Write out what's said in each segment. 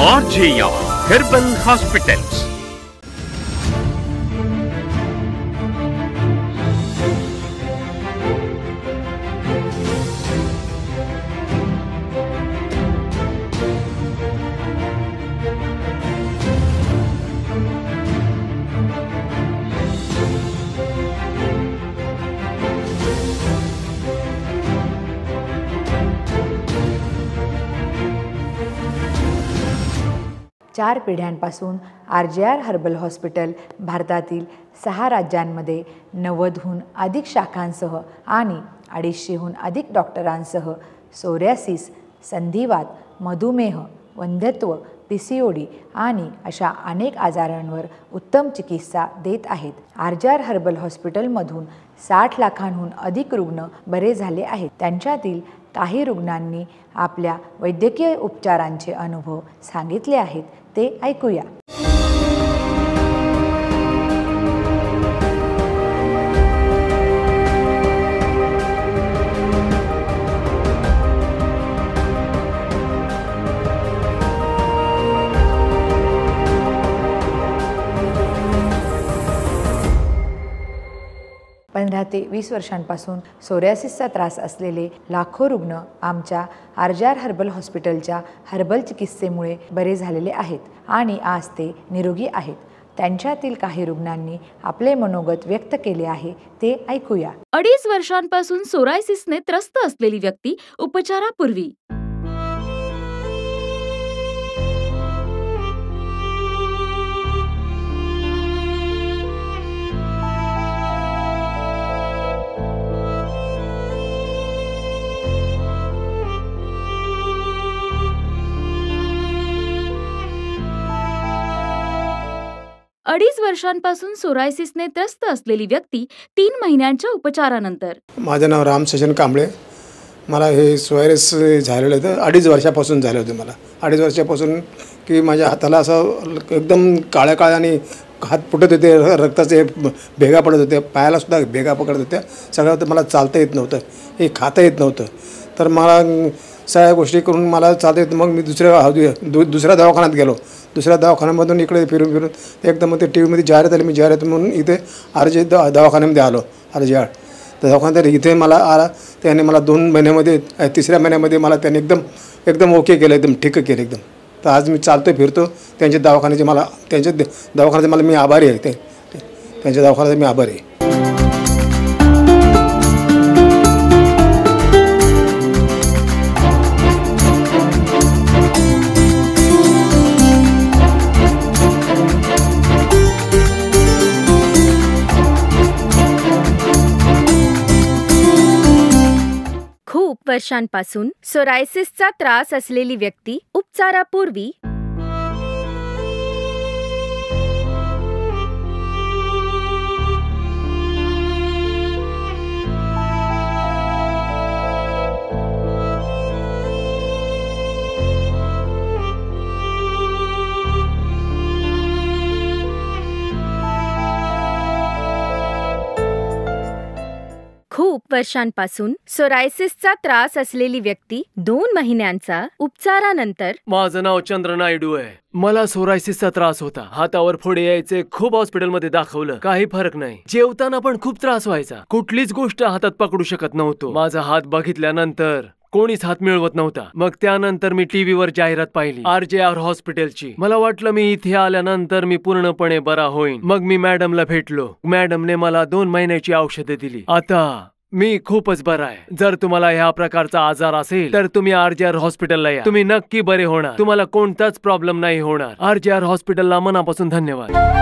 RJR Herbal Hospitals. चार पिढ्यांपासून RJR herbal hospital भारतातील 6 राज्यांमध्ये 90हून अधिक शाखांसह आणि 250हून अधिक डॉक्टरांसह सोरियासिस, संधिवात, मधुमेह, वंध्यत्व, PCOD आणि अशा अनेक आजारांवर उत्तम चिकित्सा देत आहेत. RJR हर्बल हॉस्पिटलमधून 60 लाखांहून अधिक रुग्ण बरे झाले आहेत. त्यांच्यातील काही रुग्णांनी आपल्या वैद्यकीय उपचारांचे अनुभव सांगितले आहेत, ते ऐकूया. पंधरा ते 20 वर्षांपासून सोरियासिसचा त्रास असलेले लाखो रुग्ण आमच्या RJR हर्बल हॉस्पिटलच्या हर्बल चिकित्सेमुळे बरे झालेले आहेत आणि आज ते निरोगी आहेत. त्यांच्यातील काही रुग्णांनी आपले मनोगत व्यक्त केले आहे, ते ऐकूया. 2.5 वर्षांपासून सोरायसिसने त्रस्त असलेली व्यक्ती उपचारापूर्वी. अडीच वर्षांपासून सोरायसिसने त्रस्त असलेली व्यक्ती 3 महिन्यांच्या उपचारानंतर. माझं नाव राम सजन कांबळे. मला हे सोरायसिस झालेलं होतं 2.5 वर्षापासून झालं होतं. मला 2.5 वर्षापासून की माझ्या हाताला असं एकदम काळ्या काळ्या आणि हात फुटत होते, रक्ताचे भेगा पडत होते, पायाला सुद्धा भेगा पकडत होत्या. सगळं मला चालता येत नव्हतं, हे खाता येत नव्हतं. तर मला सगळ्या गोष्टी करून मला चालता येत. मग मी दुसऱ्या दवाखान्यात गेलो. दुसऱ्या दवाखान्यामधून इकडे फिरून एकदम ते टी व्हीमध्ये जाहिरात आली. मी जाहिरात म्हणून इथे दवाखान्यामध्ये आलो. RJR दवाखान्यात इथे मला आला. त्याने मला 2 महिन्यामध्ये 3ऱ्या महिन्यामध्ये मला त्याने एकदम ओके केलं, एकदम ठीक केलं एकदम. तर आज मी चालतो फिरतो. त्यांच्या दवाखान्याचे मला मी आभारी आहे. त्यांच्या दवाखान्याचे मी आभारी आहे. वर्षांपासून सोरायसिसचा त्रास असलेली व्यक्ती उपचारापूर्वी. खूप वर्षांपासून सोरायसिसचा त्रास असलेली व्यक्ती 2 महिन्यांचा उपचारानंतर. माझं नाव चंद्र नायडू आहे. मला सोरायसिसचा त्रास होता. हातावर फोडे यायचे. खूप हॉस्पिटलमध्ये दाखवलं, काही फरक नाही. जेवताना पण खूप त्रास व्हायचा. कुठलीच गोष्ट हातात पकडू शकत नव्हतो. माझा हात बघितल्यानंतर कोणीच हात मिळवत नव्हता. मग त्यानंतर मी टीव्हीवर जाहिरात पाहिली RJR हॉस्पिटलची. मला वाटलं मी इथे आल्यानंतर मी पूर्णपणे बरा होईन. मग मी मॅडमला भेटलो. मॅडमने मला 2 महिन्याची औषधे दिली. आता मी खूपच बरा आहे. जर तुम्हाला ह्या प्रकारचा आजार असेल तर तुम्ही RJR हॉस्पिटलला या. तुम्ही नक्की बरे होणार. तुम्हाला कोणताच प्रॉब्लेम नाही होणार. RJR हॉस्पिटलला मनापासून धन्यवाद.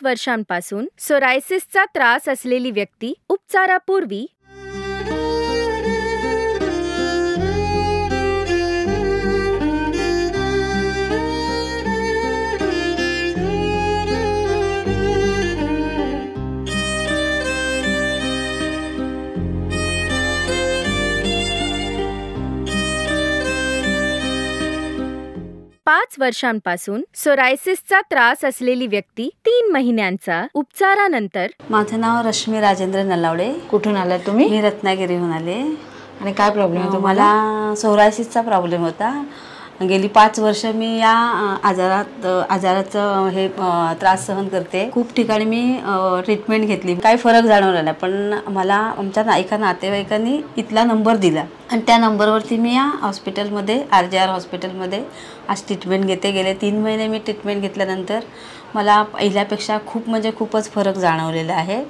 वर्षांपासून सोरायसिसचा त्रास असलेली व्यक्ती उपचारापूर्वी. 5 वर्षांपासून सोरायसिसचा त्रास असलेली व्यक्ती 3 महिन्यांचा उपचारानंतर. माझं नाव रश्मी राजेंद्र नलावडे. कुठून आला तुम्ही? मी रत्नागिरीहून आले. आणि काय प्रॉब्लेम होता तुम्हाला? मला सोरायसिसचा प्रॉब्लेम होता. गेली 5 वर्ष मी या आजाराचं हे त्रास सहन करते. खूप ठिकाणी मी ट्रीटमेंट घेतली, काही फरक जाणवला नाही. पण मला आमच्या एका नातेवाईकांनी इथला नंबर दिला आणि त्या नंबरवरती मी या हॉस्पिटलमध्ये RJR हॉस्पिटलमध्ये आज ट्रीटमेंट घेते. गेले 3 महिने मी ट्रीटमेंट घेतल्यानंतर मला पहिल्यापेक्षा खूपच फरक जाणवलेला आहे.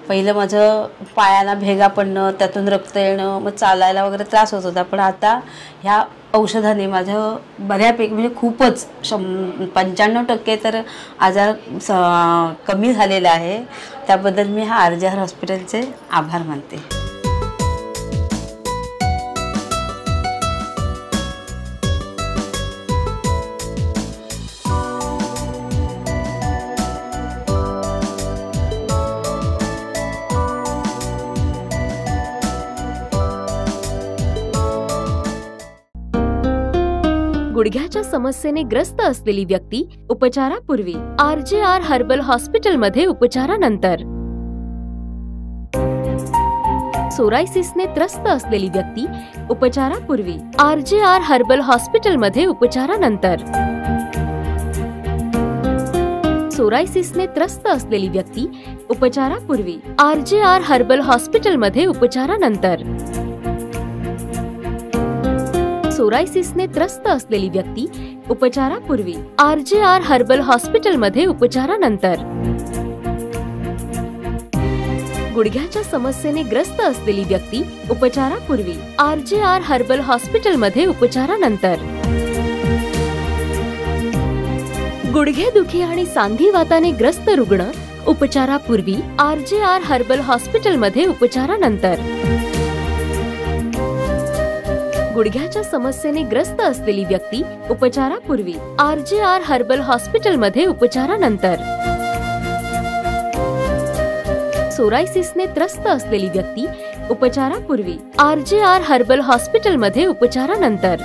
पहिलं माझं पायाला भेगा पडणं, त्यातून रक्त येणं, मग चालायला वगैरे त्रास होत होता. पण आता ह्या औषधाने माझं बऱ्यापैकी म्हणजे खूपच 95% तर आजार कमी झालेला आहे. त्याबद्दल मी हा RJR हॉस्पिटलचे आभार मानते. गुडघ्याच्या समस्येने ग्रस्त असलेली व्यक्ती उपचारापूर्वी RJR हर्बल हॉस्पिटलमध्ये उपचारानंतर. सोरायसिसने त्रस्त असलेली व्यक्ती उपचारापूर्वी RJR हर्बल हॉस्पिटलमध्ये उपचारानंतर. सोरायसिसने त्रस्त असलेली व्यक्ती उपचारापूर्वी RJR हर्बल हॉस्पिटलमध्ये उपचारानंतर. सोरायसिसने त्रस्त असलेली व्यक्ती उपचारापूर्वी RJR हर्बल हॉस्पिटलमध्ये उपचारानंतर. गुडघ्याच्या समस्येने ग्रस्त असलेली व्यक्ती उपचारापूर्वी RJR हर्बल हॉस्पिटलमध्ये उपचारानंतर. गुडघेदुखी आणि सांधिवाताने ग्रस्त रुग्ण उपचारापूर्वी RJR हर्बल हॉस्पिटलमध्ये उपचारानंतर. गुडघ्याच्या समस्येने ग्रस्त असलेली व्यक्ती उपचारापूर्वी RJR हर्बल हॉस्पिटलमध्ये उपचारानंतर. सोरायसिसने त्रस्त असलेली व्यक्ती उपचारापूर्वी RJR हर्बल हॉस्पिटलमध्ये उपचारानंतर.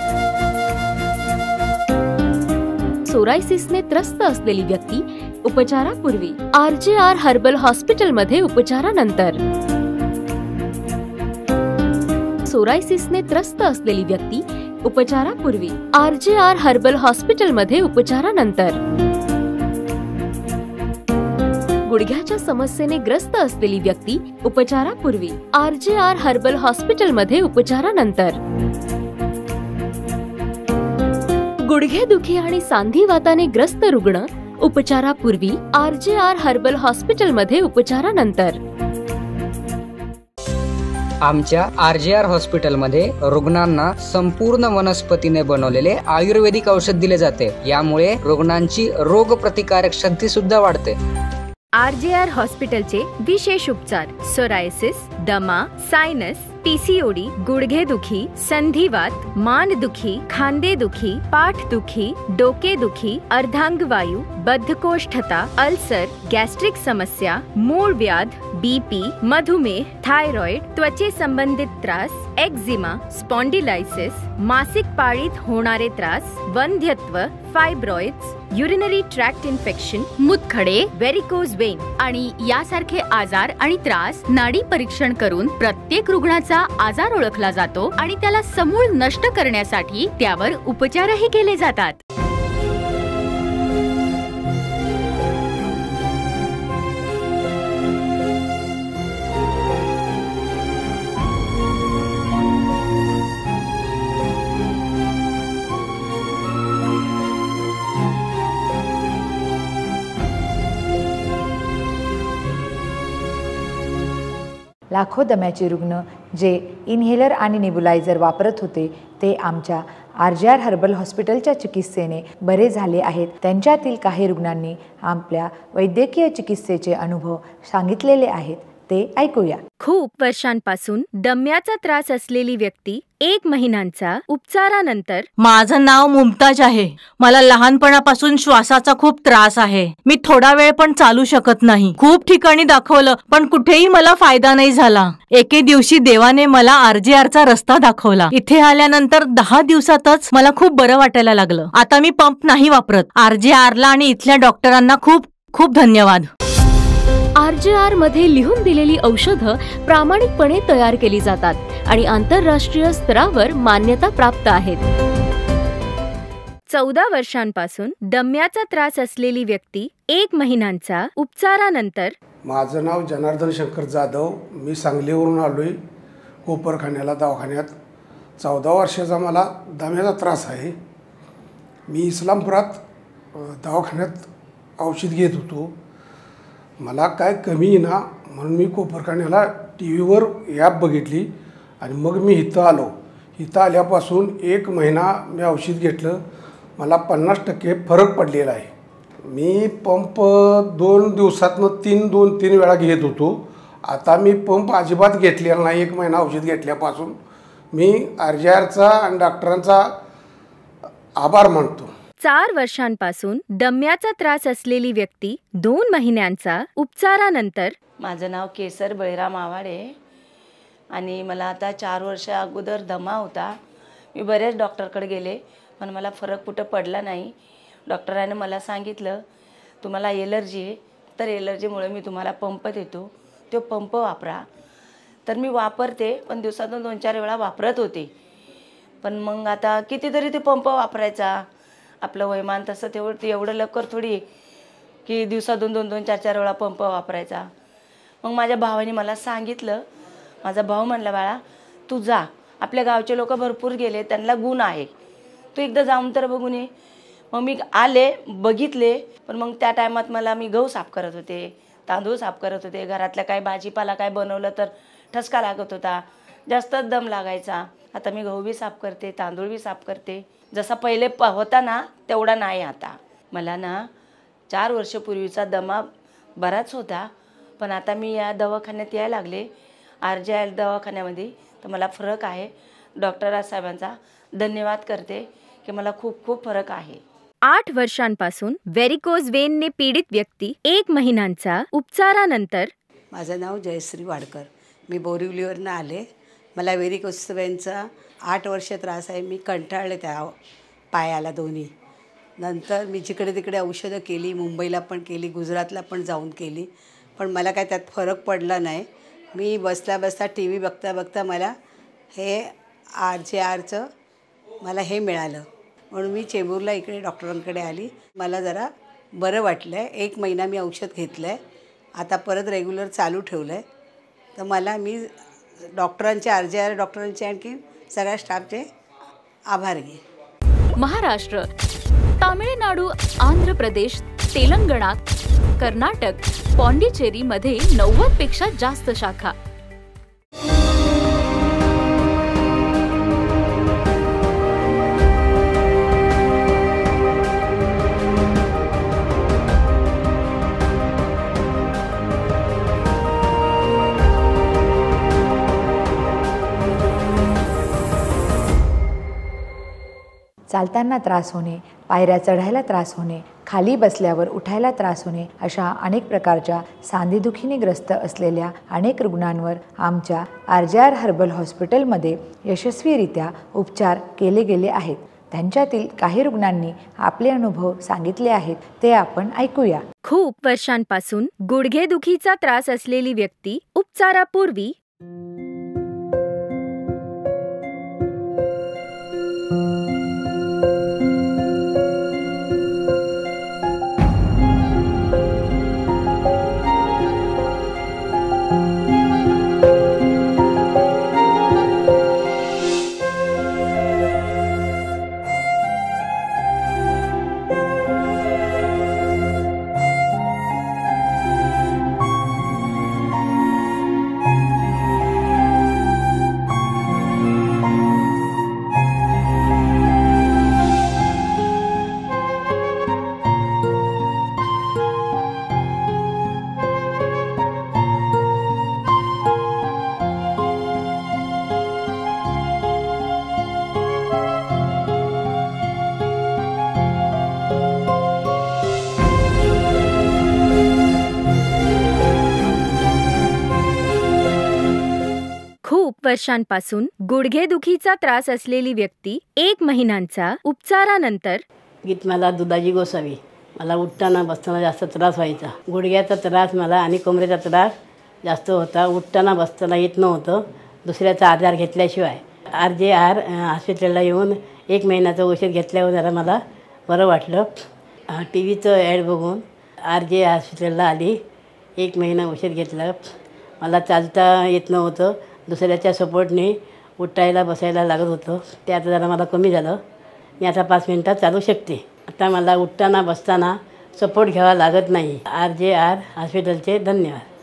सोरायसिसने त्रस्त असलेली व्यक्ती उपचारापूर्वी RJR हर्बल हॉस्पिटलमध्ये उपचारानंतर. सोरायसिसने त्रस्त असलेली व्यक्ती उपचारापूर्वी RJR हर्बल हॉस्पिटलमध्ये उपचारानंतर. गुडघ्याच्या समस्येने ग्रस्त असलेली व्यक्ती उपचारापूर्वी RJR हर्बल हॉस्पिटलमध्ये उपचारानंतर. गुडघेदुखी आणि सांधिवाताने ग्रस्त रुग्ण उपचारापूर्वी RJR हर्बल हॉस्पिटलमध्ये उपचारानंतर. आमच्या RJR हॉस्पिटलमध्ये रुग्णांना संपूर्ण वनस्पतीने बनवलेले आयुर्वेदिक औषध दिले जाते. यामुळे रुग्णांची रोगप्रतिकारक शक्ती सुद्धा वाढते. RJR हॉस्पिटलचे विशेष उपचार: सोरायसिस, दमा, सायनस, PCOD, गुडघेदुखी, संधिवात, मानदुखी, खांदेदुखी, पाठदुखी, डोकेदुखी, अर्धांगवायू, बद्धकोष्ठता, अल्सर, गॅस्ट्रिक समस्या, मूळव्याध, BP, मधुमेह, थायरॉइड, त्वचे संबंधित त्रास, एक्झिमा, स्पॉन्डिलायसिस, मासिक पाळीत होणारे त्रास, वंध्यत्व, फायब्रॉइड्स, युरिनरी ट्रॅक्ट इन्फेक्शन, मूतखडे, व्हेरिकोज वेन आणि यासारखे आजार आणि त्रास नाडी परीक्षण करून प्रत्येक रुग्णाचा आजार ओळखला जातो आणि त्याला समूळ नष्ट करण्यासाठी त्यावर उपचारही केले जातात. लाखो दम्याचे रुग्ण जे इन्हेलर आणि नेब्युलायझर वापरत होते ते आमच्या RJR हर्बल हॉस्पिटलच्या चिकित्सेने बरे झाले आहेत. त्यांच्यातील काही रुग्णांनी आपल्या वैद्यकीय चिकित्सेचे अनुभव सांगितलेले आहेत. ते ऐकूया. खूप वर्षांपासून दम्याचा त्रास असलेली व्यक्ती 1 महिन्यांचा उपचारानंतर. माझं नाव मुमताज आहे. मला लहानपणापासून श्वासाचा खूप त्रास आहे. मी थोडा वेळ पण चालू शकत नाही. खूप ठिकाणी दाखवलं पण कुठेही मला फायदा नाही झाला. एके दिवशी देवाने मला RJRचा रस्ता दाखवला. इथे आल्यानंतर 10 दिवसातच मला खूप बरं वाटायला लागलं. आता मी पंप नाही वापरत. RJRला आणि इथल्या डॉक्टरांना खूप खूप धन्यवाद. RJR मध्ये लिहून दिलेली औषधं प्रामाणिकपणे तयार केली जातात आणि आंतरराष्ट्रीय स्तरावर मान्यता प्राप्त आहेत. 14 वर्षांपासून दम्याचा त्रास असलेली व्यक्ती 1 महिन्यांचा उपचारानंतर. माझं नाव जनार्दन शंकर जाधव. मी सांगलीवरून आलोय कोपरखान्याला दवाखान्यात. 14 वर्षाचा मला दम्याचा त्रास आहे. मी इस्लामपुरात दवाखान्यात औषध घेत होतो. मला काय कमी ना म्हणून मी कोपरखान्याला TV वर ॲप बघितली आणि मग मी इथं आलो. इथं आल्यापासून 1 महिना मी औषध घेतलं. मला 50% फरक पडलेला आहे. मी पंप 2 दिवसातनं 2-3 वेळा घेत होतो. आता मी पंप अजिबात घेतलेला नाही. 1 महिना औषध घेतल्यापासून मी RJRचा आणि डॉक्टरांचा आभार मानतो. 4 वर्षांपासून दम्याचा त्रास असलेली व्यक्ती 2 महिन्यांचा उपचारानंतर. माझं नाव केसर बळीराम आवाडे आणि मला आता 4 वर्ष अगोदर दमा होता. मी बरेच डॉक्टरकडे गेले पण मला फरक कुठं पडला नाही. डॉक्टरांनी मला सांगितलं तुम्हाला एलर्जी आहे तर एलर्जीमुळे मी तुम्हाला पंप देतो, तो पंप वापरा. तर मी वापरते पण दिवसातून 2-4 वेळा वापरत होते. पण मग आता कितीतरी ते पंप वापरायचा. आपलं वयमान तसं एवढं लवकर थोडी की दिवसातून 2-2, 4-4 वेळा पंप वापरायचा. मग माझ्या भावाने मला सांगितलं. माझा भाऊ म्हणला बाळा तू जा, आपल्या गावचे लोक भरपूर गेले, त्यांना गुण आहे, तू एकदा जाऊन तर बघून ये. मग मी आले, बघितले. पण मग त्या टायमात मी गहू साफ करत होते, तांदूळ साफ करत होते. घरातल्या काय भाजीपाला काय बनवलं तर ठसका लागत होता, जास्तच दम लागायचा. आता मी गहू बी साफ करते, तांदूळ बी साफ करते. जसा पहिले होता ना तेवढा नाही आता. मला ना 4 वर्षापूर्वीचा दमा बराच होता पण आता मी या दवाखान्यात यायला लागले RJR दवाखान्यामध्ये तर मला फरक आहे. डॉक्टर साहेबांचा धन्यवाद करते की मला खूप खूप फरक आहे. 8 वर्षांपासून व्हेरिकोज वेनने पीडित व्यक्ती 1 महिन्यांचा उपचारानंतर. माझं नाव जयश्री वाडकर. मी बोरिवलीवरनं आले. मला व्हेरिकोज वेनचा 8 वर्ष त्रास आहे. मी कंटाळले त्या पायाला दोन्ही. नंतर मी जिकडे तिकडे औषधं केली, मुंबईला पण केली, गुजरातला पण जाऊन केली पण मला काय त्यात फरक पडला नाही. मी बसता बसता TV बघता बघता मला हे RJRचं मला हे मिळालं म्हणून मी चेंबूरला इकडे डॉक्टरांकडे आली. मला जरा बरं वाटलं आहे. 1 महिना मी औषध घेतलं आहे. आता परत रेग्युलर चालू ठेवलं आहे. तर मी डॉक्टरांचे RJR डॉक्टरांचे आणखी सगळ्या स्टाफचे आभार घे. महाराष्ट्र, तामिळनाडू, आंध्र प्रदेश, तेलंगणा, कर्नाटक, पॉंडिचेरी मध्ये 90 पेक्षा जास्त शाखा. चालताना त्रास होणे, पायऱ्या चढायला त्रास होणे, खाली बसल्यावर उठायला त्रास होणे अशा अनेक प्रकारच्या सांधेदुखीने ग्रस्त असलेल्या अनेक रुग्णांवर आमच्या RJR हर्बल हॉस्पिटलमध्ये यशस्वीरित्या उपचार केले गेले आहेत. त्यांच्यातील काही रुग्णांनी आपले अनुभव सांगितले आहेत ते आपण ऐकूया. खूप वर्षांपासून गुडघेदुखीचा त्रास असलेली व्यक्ती उपचारापूर्वी. खूप वर्षांपासून गुडघेदुखीचा त्रास असलेली व्यक्ती 1 महिन्यांचा उपचारानंतर. गीत मला दुधाजी गोसावी. मला उठताना बसताना जास्त त्रास व्हायचा. गुडघ्याचा त्रास मला आणि कमरेचा त्रास जास्त होता. उठताना बसताना येत नव्हतं दुसऱ्याचा आधार घेतल्याशिवाय. RJR हॉस्पिटलला येऊन 1 महिन्याचं औषध घेतल्यावर जरा मला बरं वाटलं. TV ॲड बघून RJR हॉस्पिटलला आली. 1 महिना औषध घेतलं. मला चालता येत नव्हतं. दुसऱ्याच्या सपोर्टने उठायला बसायला लागत होतं. ते आता जरा मला कमी झालं. मी आता 5 मिनटात चालू शकते. आता मला उठताना बसताना सपोर्ट घ्यावा लागत नाही. RJR हॉस्पिटलचे धन्यवाद.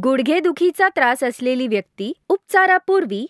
गुडघेदुखीचा त्रास असलेली व्यक्ती उपचारापूर्वी.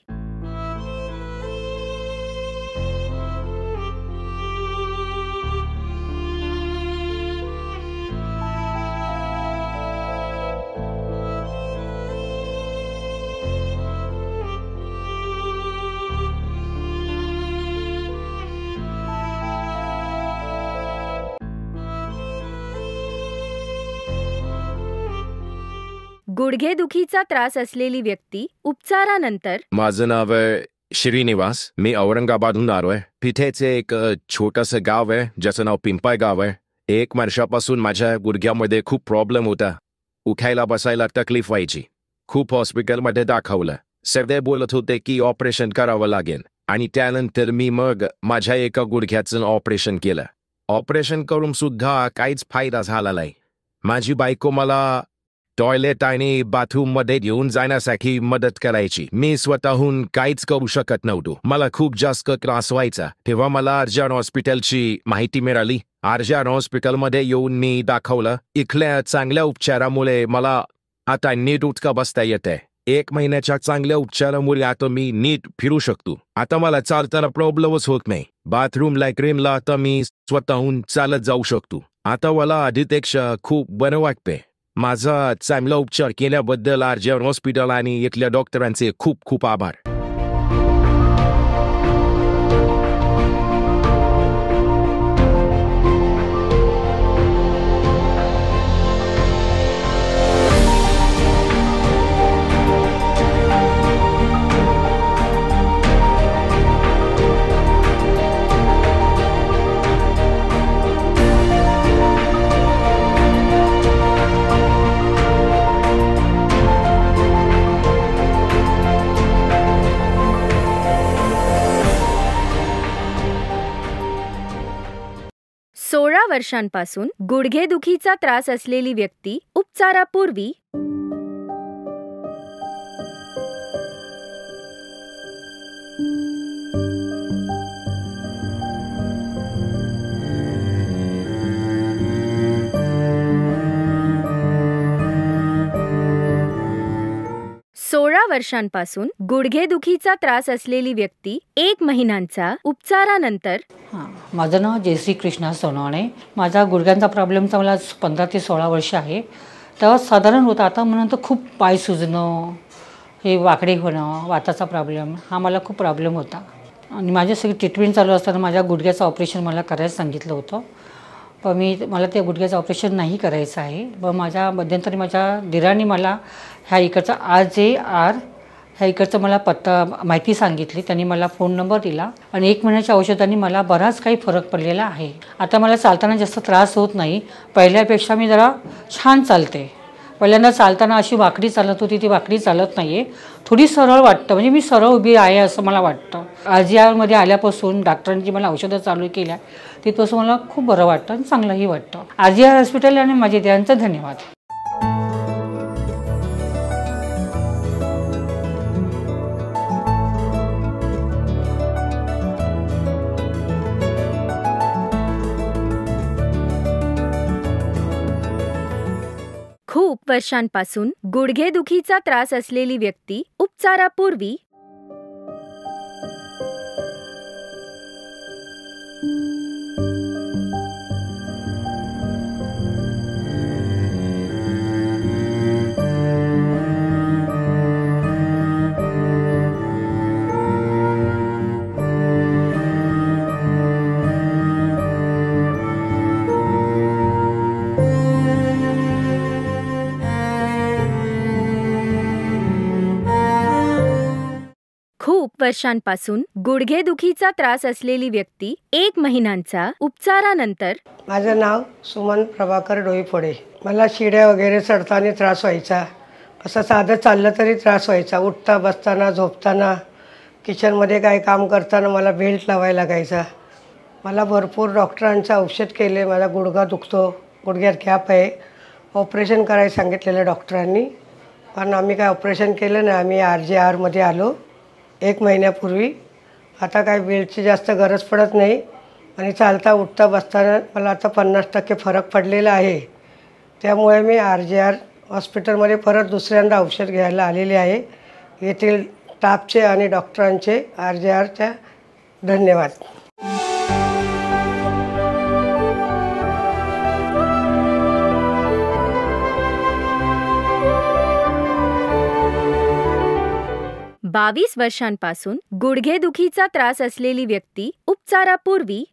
गुडघेदुखीचा त्रास असलेली व्यक्ती उपचारानंतर. माझं नाव आहे श्रीनिवास. मी औरंगाबादहून आलो आहे. तिथेचे एक छोटंसं गाव आहे ज्याचं नाव पिंपळ गाव आहे. 1 वर्षापासून माझ्या गुडघ्यामध्ये खूप प्रॉब्लेम होता. उठायला बसायला तकलीफ व्हायची. खूप हॉस्पिटलमध्ये दाखवलं. सगळे बोलत होते की ऑपरेशन करावं लागेल. आणि त्यानंतर मी मग माझ्या एका गुडघ्याचं ऑपरेशन केलं. ऑपरेशन करून सुद्धा काहीच फायदा झाला नाही. माझी बायको मला टॉयलेट आणि बाथरूममध्ये घेऊन जाण्यासाठी मदत करायची. मी स्वतःहून काहीच करू शकत नव्हतो. मला खूप जास्त त्रास व्हायचा. तेव्हा मला RJR हॉस्पिटलची माहिती मिळाली. RJR हॉस्पिटलमध्ये येऊन मी दाखवलं. इथल्या चांगल्या उपचारामुळे मला आता नीट उठका बसता येते. 1 महिन्याच्या चांगल्या उपचारामुळे आता मी नीट फिरू शकतो. आता मला चालताना प्रॉब्लेमच होत नाही. बाथरूमला क्रीमला आता मी स्वतःहून चालत जाऊ शकतो. आता मला आधीपेक्षा खूप बरं वाटते. माझा चांगला उपचार केल्याबद्दल RJR हॉस्पिटल आणि इथल्या डॉक्टरांचे खूप खूप आभार. वर्षांपासून गुडघेदुखीचा त्रास असलेली व्यक्ती उपचारापूर्वी. वर्षांपासून गुडघेदुखीचा त्रास असलेली व्यक्ती 1 महिन्यांचा उपचारानंतर. माझं नाव जयश्री कृष्णा सोनवणे. माझा गुडघ्यांचा प्रॉब्लेमचा मला 15 ते 16 वर्ष आहे. तेव्हा साधारण होता. आता म्हणून तर खूप पाय सुजणं, हे वाकडे होणं, वाताचा प्रॉब्लेम हा मला खूप प्रॉब्लेम होता. आणि माझी सगळी ट्रीटमेंट चालू असताना माझ्या गुडघ्याचं ऑपरेशन मला करायला सांगितलं होतं. पण मला ते गुडघ्याचं ऑपरेशन नाही करायचं आहे. पण माझ्या मध्यंतरी माझ्या दिराने मला ह्या इकडचा RJR ह्या इकडचं मला पत्ता माहिती सांगितली. त्यांनी मला फोन नंबर दिला आणि 1 महिन्याच्या औषधांनी मला बराच काही फरक पडलेला आहे. आता मला चालताना जास्त त्रास होत नाही. पहिल्यापेक्षा मी जरा छान चालते. पहिल्यांदा चालताना अशी वाकडी चालत होती, ती वाकडी चालत नाही आहे. थोडी सरळ वाटतं, म्हणजे मी सरळ उभी आहे असं मला वाटतं. RJRमध्ये आल्यापासून डॉक्टरांची मला औषधं चालू केल्या तिथपासून मला खूप बरं वाटतं आणि चांगलंही वाटतं. RJR हॉस्पिटल आणि माझे त्यांचं धन्यवाद. वर्षांपासून गुडघेदुखीचा त्रास असलेली व्यक्ती उपचारापूर्वी खूप वर्षांपासून गुडघेदुखीचा त्रास असलेली व्यक्ती 1 महिन्यांचा उपचारानंतर. माझं नाव सुमन प्रभाकर डोईफोडे. मला शिड्या वगैरे चढताना त्रास व्हायचा, असं साधं चाललं तरी त्रास व्हायचा. उठता बसताना झोपताना किचनमध्ये काय काम करताना मला बेल्ट लावायला लागायचा. मला भरपूर डॉक्टरांचं औषध केले. माझा गुडघा दुखतो, गुडघ्यात गॅप आहे, ऑपरेशन करायला सांगितलेलं डॉक्टरांनी. पण आम्ही काय ऑपरेशन केलं नाही. आम्ही RJRमध्ये आलो 1 महिन्यापूर्वी. आता काय बेल्टची जास्त गरज पडत नाही आणि चालता उठता बसताना मला आता 50% फरक पडलेला आहे. त्यामुळे मी RJR हॉस्पिटलमध्ये परत दुसऱ्यांदा औषध घ्यायला आलेले आहे. येथील स्टाफचे आणि डॉक्टरांचे RJRच्या धन्यवाद. बावीस वर्षांपासून गुडघेदुखीचा त्रास असलेली व्यक्ती उपचारापूर्वी.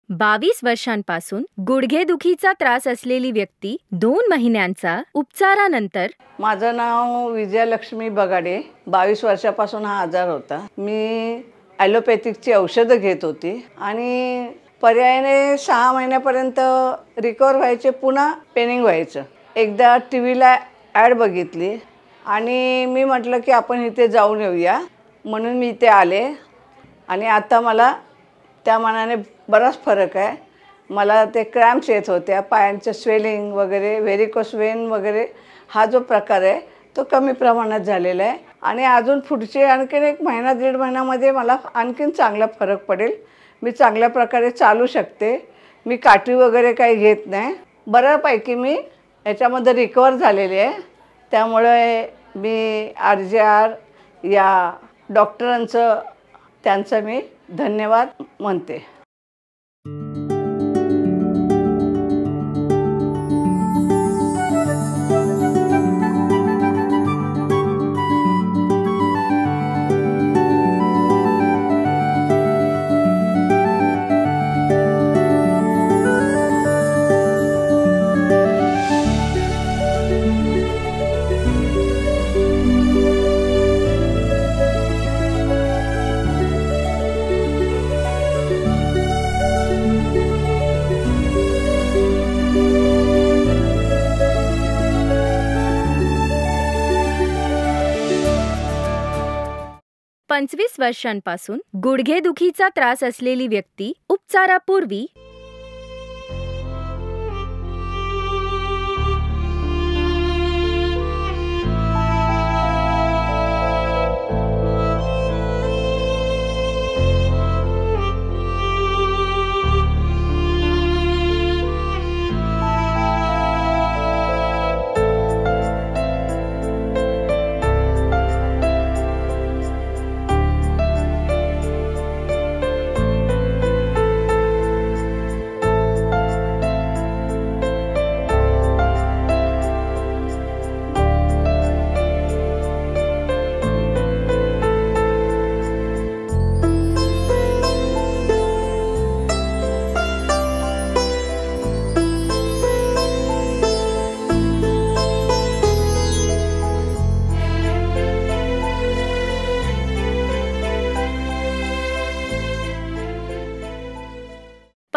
बावीस वर्षांपासून गुडघेदुखीचा त्रास असलेली व्यक्ती 2 महिन्यांचा उपचारानंतर. माझं नाव विजयलक्ष्मी बगाडे. 22 वर्षापासून हा आजार होता. मी ॲलोपॅथिकची औषधं घेत होती आणि पर्यायाने 6 महिन्यापर्यंत रिकवर व्हायचे, पुन्हा पेनिंग व्हायचं. एकदा TV ॲड बघितली आणि मी म्हटलं की आपण इथे जाऊन येऊया, म्हणून मी इथे आले आणि आता मला त्या मानाने बराच फरक आहे. मला ते क्रॅम्प्स येत होत्या, पायांचं स्वेलिंग वगैरे, व्हेरिकोस वेन वगैरे, हा जो प्रकार आहे तो कमी प्रमाणात झालेला आहे आणि अजून पुढचे आणखीन 1 महिना 1.5 महिन्यामध्ये मला आणखीन चांगला फरक पडेल. मी चांगल्या प्रकारे चालू शकते. मी काठी वगैरे काही घेत नाही. बऱ्यापैकी मी याच्यामध्ये रिकवर झालेली आहे. त्यामुळे मी RJR या डॉक्टरांचं त्यांचं मी धन्यवाद म्हणते. पंचवीस वर्षांपासून गुडघेदुखीचा त्रास असलेली व्यक्ती उपचारापूर्वी.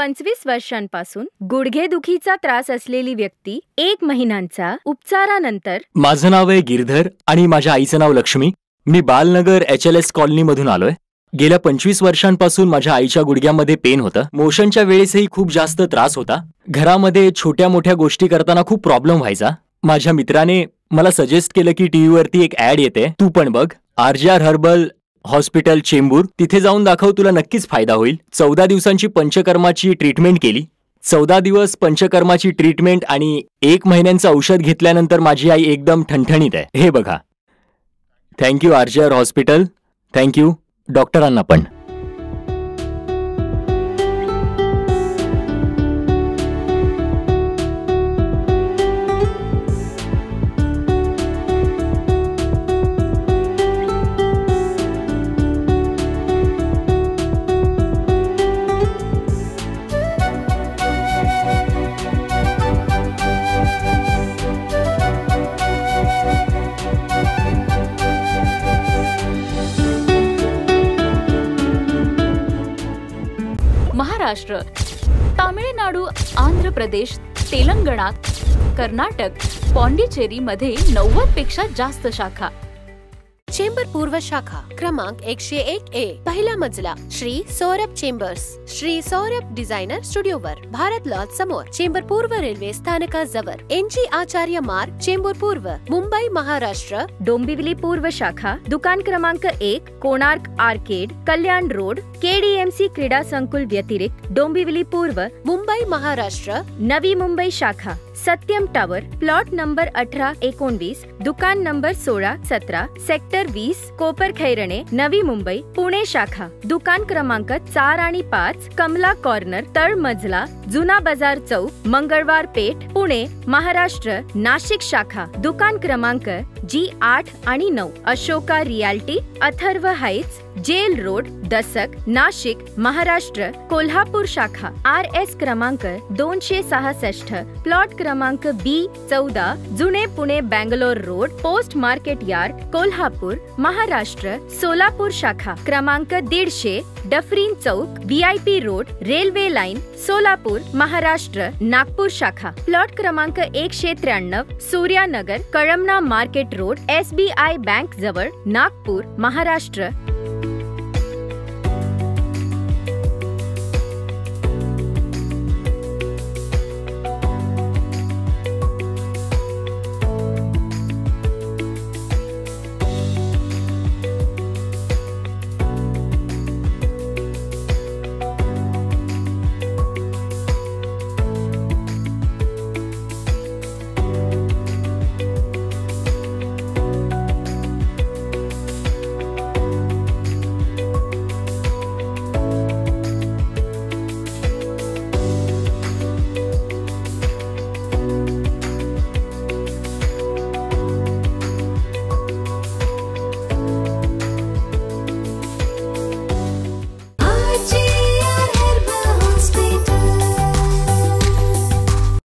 25 वर्षांपासून गुडघेदुखीचा त्रास असलेली व्यक्ती 1 महिन्यांचा उपचारानंतर. माझं नाव आहे गिरधर आणि माझ्या आईचं नाव लक्ष्मी. मी बालनगर HLS कॉलनी मधून आलोय. गेल्या 25 वर्षांपासून माझ्या आईच्या गुडघ्यामध्ये पेन होतं. मोशनच्या वेळेसही खूप जास्त त्रास होता. घरामध्ये छोट्या मोठ्या गोष्टी करताना खूप प्रॉब्लेम व्हायचा. माझ्या मित्राने मला सजेस्ट केलं की टीव्ही वरती एक ऍड येते, तू पण बघ, RJR हर्बल हॉस्पिटल चेंबूर, तिथे जाऊन दाखव, तुला नक्कीच फायदा होईल. 14 दिवसांची पंचकर्माची ट्रीटमेंट केली. 14 दिवस पंचकर्माची ट्रीटमेंट आणि 1 महिन्यांचं औषध घेतल्यानंतर माझी आई एकदम ठणठणीत आहे. हे बघा. थँक्यू RJR हॉस्पिटल, थँक्यू डॉक्टरांना पण. महाराष्ट्र, तामिळनाडू, आंध्र प्रदेश, तेलंगणा, कर्नाटक, पॉंडिचेरी मध्ये 90 पेक्षा जास्त शाखा. चेंबर पूर्व शाखा क्रमांक 101A, पहिला मजला, श्री सौरभ चेंबर्स, श्री सौरभ डिझायनर स्टुडिओवर, भारत लॉज समोर, चेंबर पूर्व रेल्वे स्थानकाजवळ, NG आचार्य मार्ग, चेंबूर पूर्व, मुंबई, महाराष्ट्र. डोंबिवली पूर्व शाखा दुकान क्रमांक 1, कोणार्क आर्केड, कल्याण रोड, KDMC क्रीडा संकुल व्यतिरिक्त, डोंबिवली पूर्व, मुंबई, महाराष्ट्र. नवी मुंबई शाखा सत्यम टावर, प्लॉट नंबर 18-19, दुकान नंबर 16-17, सेक्टर 20, कोपर खैरणे, नवी मुंबई. पुणे शाखा दुकान क्रमांक 4 आणि 5, कमला कॉर्नर, तळ मजला, जुना बाजार चौक, मंगळवार पेठ, पुणे, महाराष्ट्र. नाशिक शाखा दुकान क्रमांक G8 आणि 9, Ashoka Realty, Atharva Heights, Jail Road, Dasak, Nashik, Maharashtra. Kolhapur शाखा RS क्रमांक 266, प्लॉट क्रमांक B14, जुने Pune Bangalore road, post market yard, Kolhapur, Maharashtra. Solapur शाखा क्रमांक 150, Dufferin chowk, VIP road, railway line, Solapur, Maharashtra. Nagpur शाखा प्लॉट क्रमांक 193, Suryanagar, Kalamna market road, SBI bank जवळ, नागपूर, महाराष्ट्र.